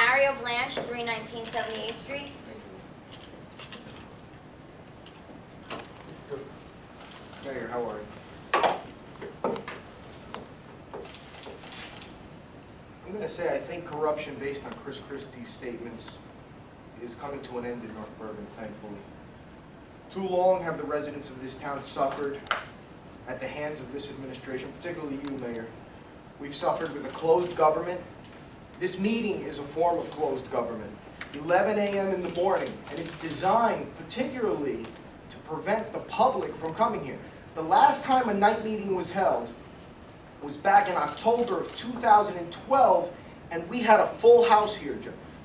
Mario Blanch, 319 78th Street. Mayor, how are you? I'm going to say I think corruption based on Chris Christie's statements is coming to an end in North Bergen, thankfully. Too long have the residents of this town suffered at the hands of this administration, particularly you, Mayor. We've suffered with a closed government. This meeting is a form of closed government. 11 a.m. in the morning, and it's designed particularly to prevent the public from coming here. The last time a night meeting was held was back in October of 2012, and we had a full house here,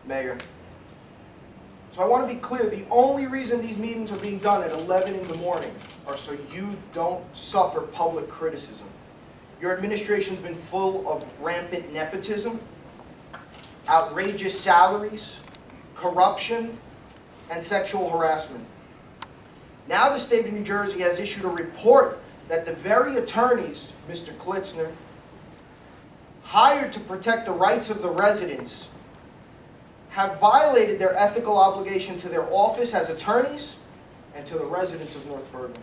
Mayor. So I want to be clear, the only reason these meetings are being done at 11 in the morning are so you don't suffer public criticism. Your administration's been full of rampant nepotism, outrageous salaries, corruption, and sexual harassment. Now the state of New Jersey has issued a report that the very attorneys, Mr. Klitzner, hired to protect the rights of the residents have violated their ethical obligation to their office as attorneys and to the residents of North Bergen.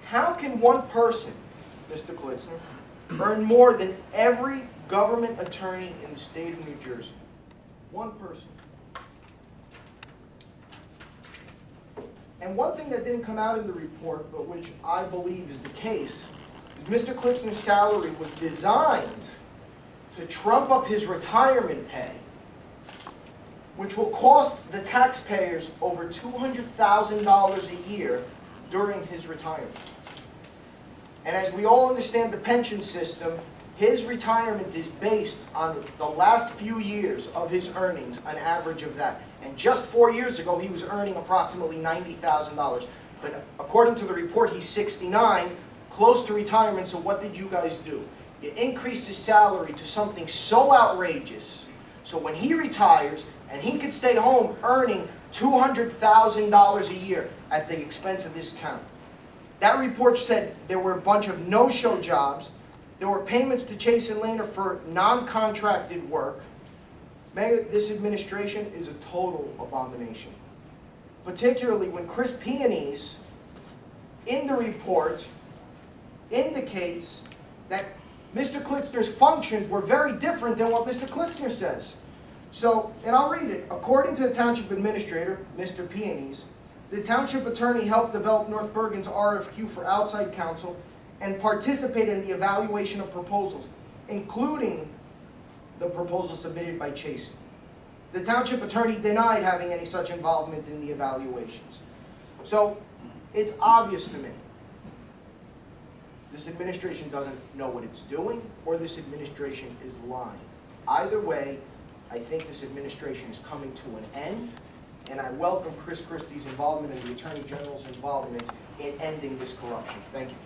How can one person, Mr. Klitzner, earn more than every government attorney in the state of New Jersey? One person. And one thing that didn't come out in the report, but which I believe is the case, is Mr. Klitzner's salary was designed to trump up his retirement pay, which will cost the taxpayers over $200,000 a year during his retirement. And as we all understand the pension system, his retirement is based on the last few years of his earnings, an average of that. And just 4 years ago, he was earning approximately $90,000. But according to the report, he's 69, close to retirement, so what did you guys do? You increased his salary to something so outrageous, so when he retires, and he could stay home earning $200,000 a year at the expense of this town. That report said there were a bunch of no-show jobs. There were payments to Chasan and Leyner for non-contracted work. Mayor, this administration is a total abomination. Particularly when Chris Peonies, in the report, indicates that Mr. Klitzner's functions were very different than what Mr. Klitzner says. So, and I'll read it. According to the Township Administrator, Mr. Peonies, the Township Attorney helped develop North Bergen's RFQ for outside counsel and participated in the evaluation of proposals, including the proposal submitted by Chasan. The Township Attorney denied having any such involvement in the evaluations. So, it's obvious to me. This administration doesn't know what it's doing, or this administration is lying. Either way, I think this administration is coming to an end, and I welcome Chris Christie's involvement and the Attorney General's involvement in ending this corruption. Thank you.